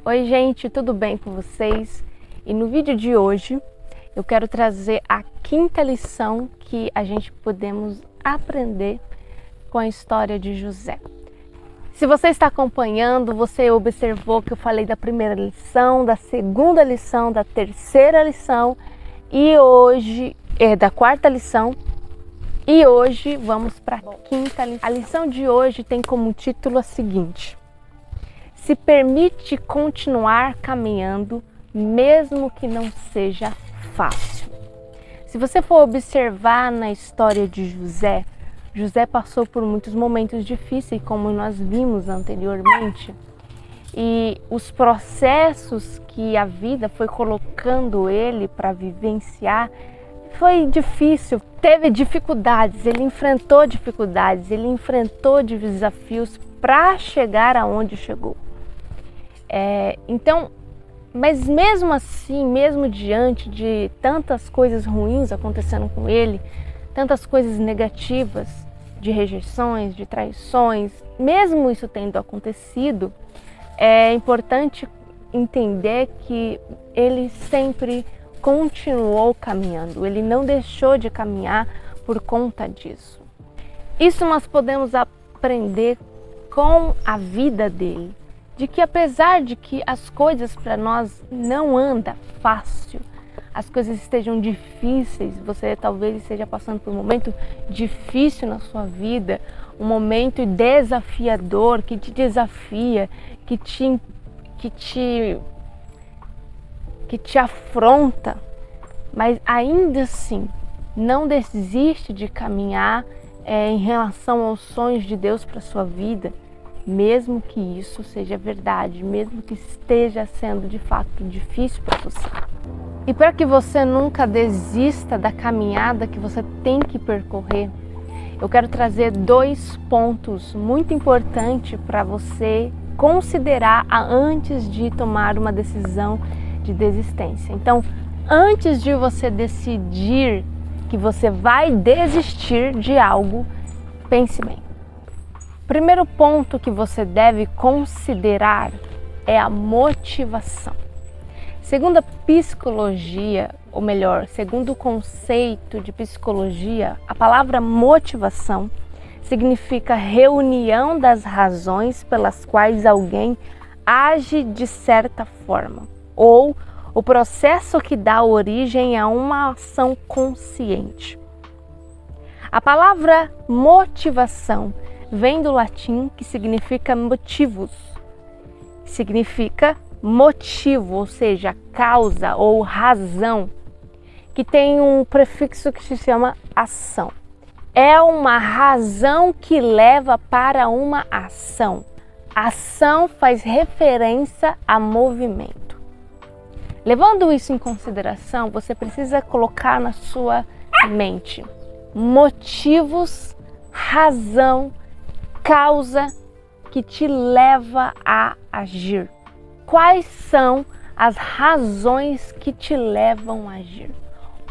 Oi gente, tudo bem com vocês? E no vídeo de hoje eu quero trazer a quinta lição que a gente podemos aprender com a história de José. Se você está acompanhando, você observou que eu falei da primeira lição, da segunda lição, da terceira lição e hoje da quarta lição. E hoje vamos para a quinta lição. A lição de hoje tem como título a seguinte: se permite continuar caminhando, mesmo que não seja fácil. Se você for observar na história de José, José passou por muitos momentos difíceis, como nós vimos anteriormente. E os processos que a vida foi colocando ele para vivenciar foi difícil, teve dificuldades, ele enfrentou desafios para chegar aonde chegou. Mas mesmo assim, mesmo diante de tantas coisas ruins acontecendo com ele, tantas coisas negativas, de rejeições, de traições, mesmo isso tendo acontecido, é importante entender que ele sempre continuou caminhando, ele não deixou de caminhar por conta disso. Isso nós podemos aprender com a vida dele, de que apesar de que as coisas para nós não andam fácil, as coisas estejam difíceis, você talvez esteja passando por um momento difícil na sua vida, um momento desafiador, que te desafia, que te afronta, mas ainda assim não desiste de caminhar em relação aos sonhos de Deus para a sua vida, mesmo que isso seja verdade, mesmo que esteja sendo de fato difícil para você. E para que você nunca desista da caminhada que você tem que percorrer, eu quero trazer 2 pontos muito importantes para você considerar antes de tomar uma decisão de desistência. Então, antes de você decidir que você vai desistir de algo, pense bem. Primeiro ponto que você deve considerar é a motivação. Segundo a psicologia, ou melhor, segundo o conceito de psicologia, a palavra motivação significa reunião das razões pelas quais alguém age de certa forma, ou o processo que dá origem a uma ação consciente. A palavra motivação vem do latim, que significa motivus. Significa motivo, ou seja, causa ou razão, que tem um prefixo que se chama ação. É uma razão que leva para uma ação. Ação faz referência a movimento. Levando isso em consideração, você precisa colocar na sua mente motivos, razão, causa que te leva a agir. Quais são as razões que te levam a agir?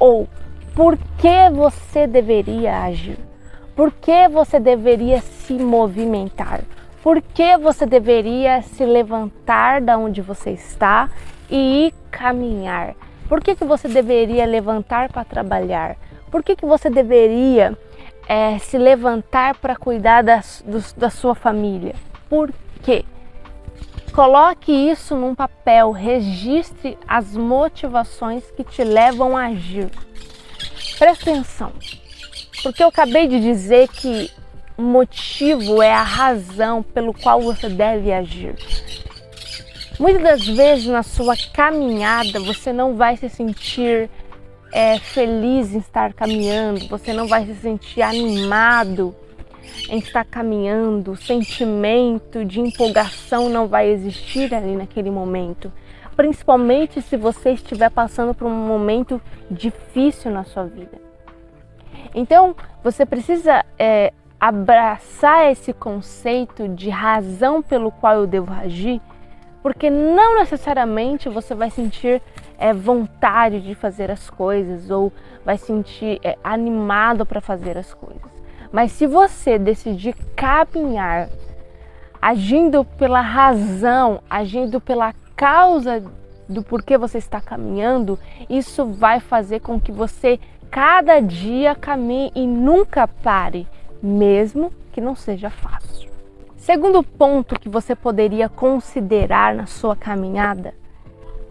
Ou por que você deveria agir? Por que você deveria se movimentar? Por que você deveria se levantar da onde você está e ir caminhar? Por que você deveria levantar para trabalhar? Por que você deveria se levantar para cuidar da sua família? Por quê? Coloque isso num papel, registre as motivações que te levam a agir. Presta atenção, porque eu acabei de dizer que o motivo é a razão pelo qual você deve agir. Muitas das vezes na sua caminhada você não vai se sentir feliz em estar caminhando, você não vai se sentir animado em estar caminhando, o sentimento de empolgação não vai existir ali naquele momento, principalmente se você estiver passando por um momento difícil na sua vida. Então, você precisa abraçar esse conceito de razão pelo qual eu devo agir, porque não necessariamente você vai sentir vontade de fazer as coisas ou vai sentir animado para fazer as coisas. Mas se você decidir caminhar agindo pela razão, agindo pela causa do porquê você está caminhando, isso vai fazer com que você cada dia caminhe e nunca pare, mesmo que não seja fácil. Segundo ponto que você poderia considerar na sua caminhada,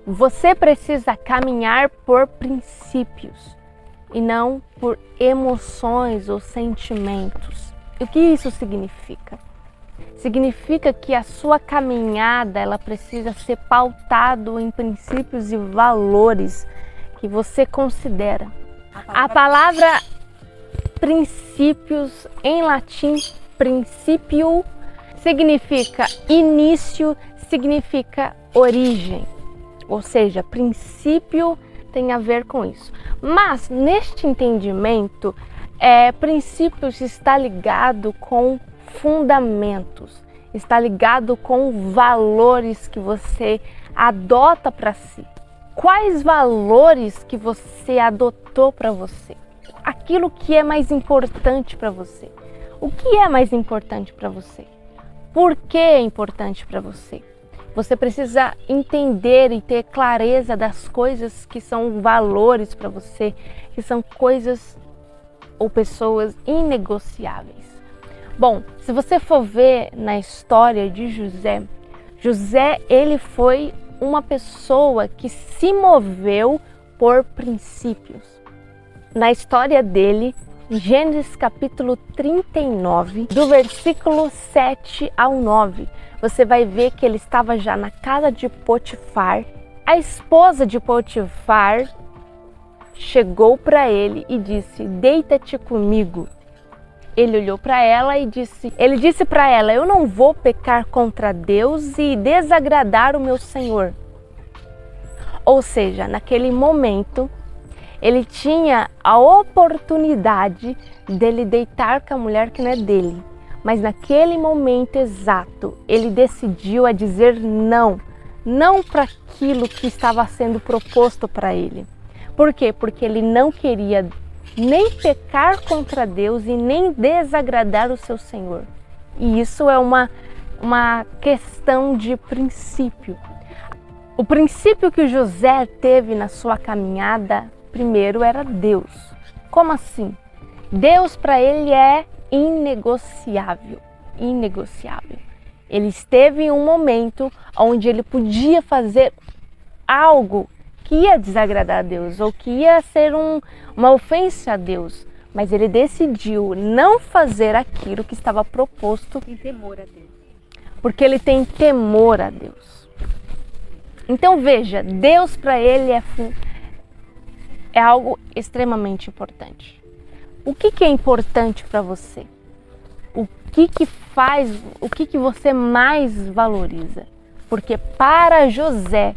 você precisa caminhar por princípios e não por emoções ou sentimentos. E o que isso significa? Significa que a sua caminhada ela precisa ser pautado em princípios e valores que você considera. A palavra princípios em latim, princípio, significa início, significa origem. Ou seja, princípio tem a ver com isso. Mas neste entendimento, princípios está ligado com fundamentos, está ligado com valores que você adota para si. Quais valores que você adotou para você? Aquilo que é mais importante para você. O que é mais importante para você? Por que é importante para você? Você precisa entender e ter clareza das coisas que são valores para você, que são coisas ou pessoas inegociáveis. Bom, se você for ver na história de José, ele foi uma pessoa que se moveu por princípios. Na história dele, Gênesis capítulo 39, do versículo 7 ao 9, você vai ver que ele estava já na casa de Potifar. A esposa de Potifar chegou para ele e disse: "Deita-te comigo." Ele olhou para ela e disse para ela: "Eu não vou pecar contra Deus e desagradar o meu Senhor." Ou seja, naquele momento, ele tinha a oportunidade dele deitar com a mulher que não é dele. Mas naquele momento exato, ele decidiu a dizer não para aquilo que estava sendo proposto para ele. Por quê? Porque ele não queria nem pecar contra Deus e nem desagradar o seu Senhor. E isso é uma questão de princípio. O princípio que José teve na sua caminhada, primeiro, era Deus. Como assim? Deus para ele é inegociável, inegociável. Ele esteve em um momento onde ele podia fazer algo que ia desagradar a Deus ou que ia ser uma ofensa a Deus, mas ele decidiu não fazer aquilo que estava proposto. Tem temor a Deus. Porque ele tem temor a Deus. Então veja, Deus para ele é algo extremamente importante. O que é importante para você? O que você mais valoriza? Porque para José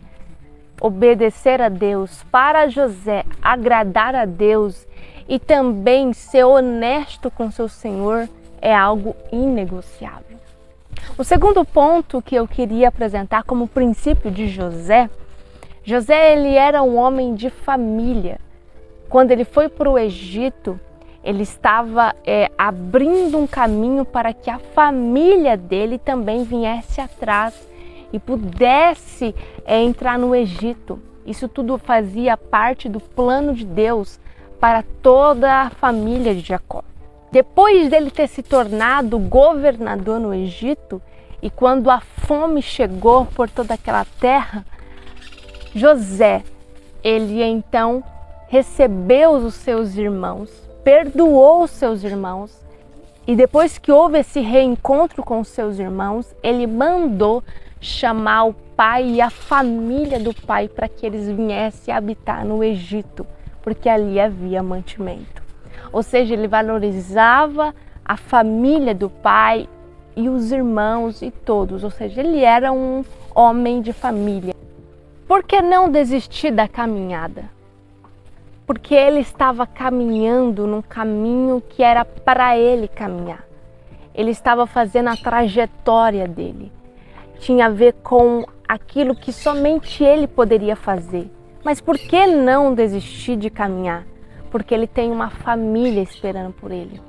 obedecer a Deus, para José agradar a Deus e também ser honesto com seu Senhor é algo inegociável. O segundo ponto que eu queria apresentar como princípio de José, ele era um homem de família. Quando ele foi para o Egito, ele estava abrindo um caminho para que a família dele também viesse atrás e pudesse entrar no Egito. Isso tudo fazia parte do plano de Deus para toda a família de Jacó. Depois dele ter se tornado governador no Egito, e quando a fome chegou por toda aquela terra, José, ele então recebeu os seus irmãos, perdoou os seus irmãos, e depois que houve esse reencontro com os seus irmãos, ele mandou chamar o pai e a família do pai para que eles viessem habitar no Egito, porque ali havia mantimento. Ou seja, ele valorizava a família do pai e os irmãos e todos, ou seja, ele era um homem de família. Por que não desistir da caminhada? Porque ele estava caminhando num caminho que era para ele caminhar. Ele estava fazendo a trajetória dele. Tinha a ver com aquilo que somente ele poderia fazer. Mas por que não desistir de caminhar? Porque ele tem uma família esperando por ele.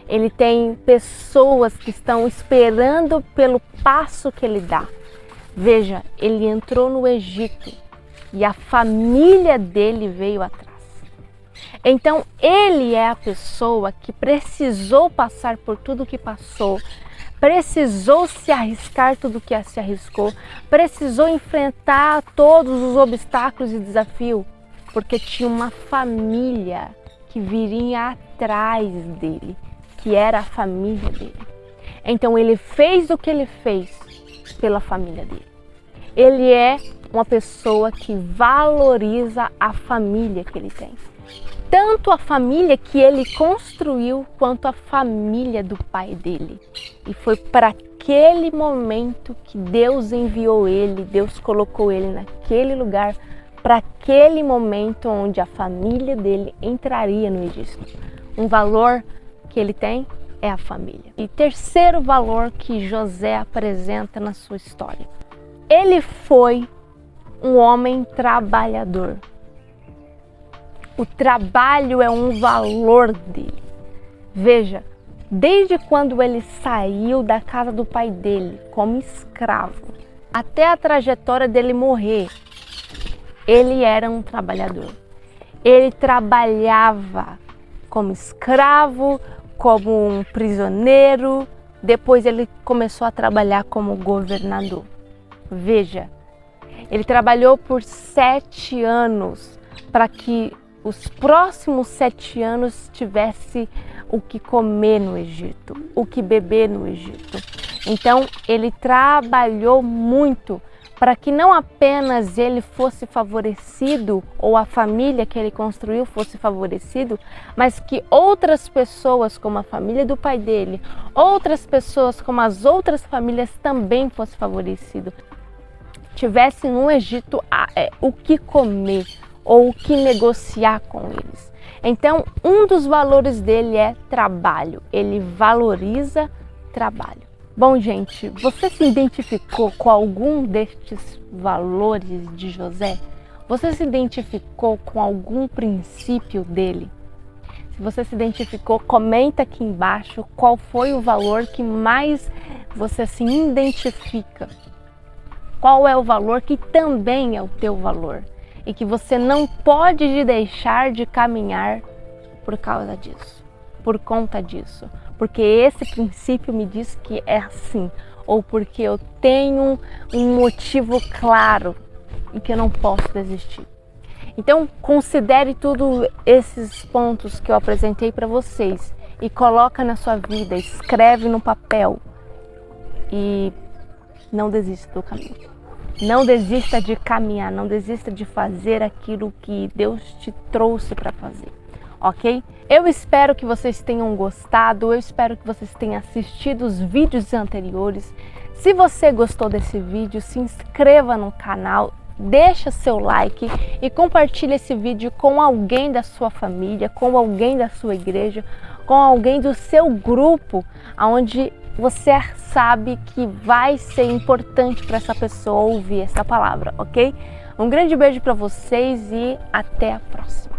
Ele tem pessoas que estão esperando pelo passo que ele dá. Veja, ele entrou no Egito e a família dele veio atrás. Então, ele é a pessoa que precisou passar por tudo que passou, precisou se arriscar tudo que se arriscou, precisou enfrentar todos os obstáculos e desafios, porque tinha uma família que viria atrás dele, que era a família dele. Então, ele fez o que ele fez pela família dele. Ele é uma pessoa que valoriza a família que ele tem. Tanto a família que ele construiu, quanto a família do pai dele. E foi para aquele momento que Deus enviou ele, Deus colocou ele naquele lugar, para aquele momento onde a família dele entraria no Egito. Um valor que ele tem é a família. E terceiro valor que José apresenta na sua história. Ele foi um homem trabalhador. O trabalho é um valor dele. Veja, desde quando ele saiu da casa do pai dele como escravo, até a trajetória dele morrer, ele era um trabalhador. Ele trabalhava como escravo, como um prisioneiro, depois ele começou a trabalhar como governador. Veja, ele trabalhou por 7 anos para que os próximos 7 anos tivesse o que comer no Egito, o que beber no Egito. Então, ele trabalhou muito para que não apenas ele fosse favorecido ou a família que ele construiu fosse favorecido, mas que outras pessoas, como a família do pai dele, outras pessoas como as outras famílias também fossem favorecidas, tivessem no Egito o que comer ou o que negociar com eles. Então, um dos valores dele é trabalho. Ele valoriza trabalho. Bom, gente, você se identificou com algum destes valores de José? Você se identificou com algum princípio dele? Se você se identificou, comenta aqui embaixo qual foi o valor que mais você se identifica. Qual é o valor que também é o teu valor e que você não pode deixar de caminhar por causa disso, por conta disso, porque esse princípio me diz que é assim, ou porque eu tenho um motivo claro e que eu não posso desistir. Então, considere todos esses pontos que eu apresentei para vocês e coloca na sua vida, escreve no papel e não desista do caminho. Não desista de caminhar, não desista de fazer aquilo que Deus te trouxe para fazer, ok? Eu espero que vocês tenham gostado, eu espero que vocês tenham assistido os vídeos anteriores. Se você gostou desse vídeo, se inscreva no canal, deixa seu like e compartilhe esse vídeo com alguém da sua família, com alguém da sua igreja, com alguém do seu grupo, onde você sabe que vai ser importante para essa pessoa ouvir essa palavra, ok? Um grande beijo para vocês e até a próxima!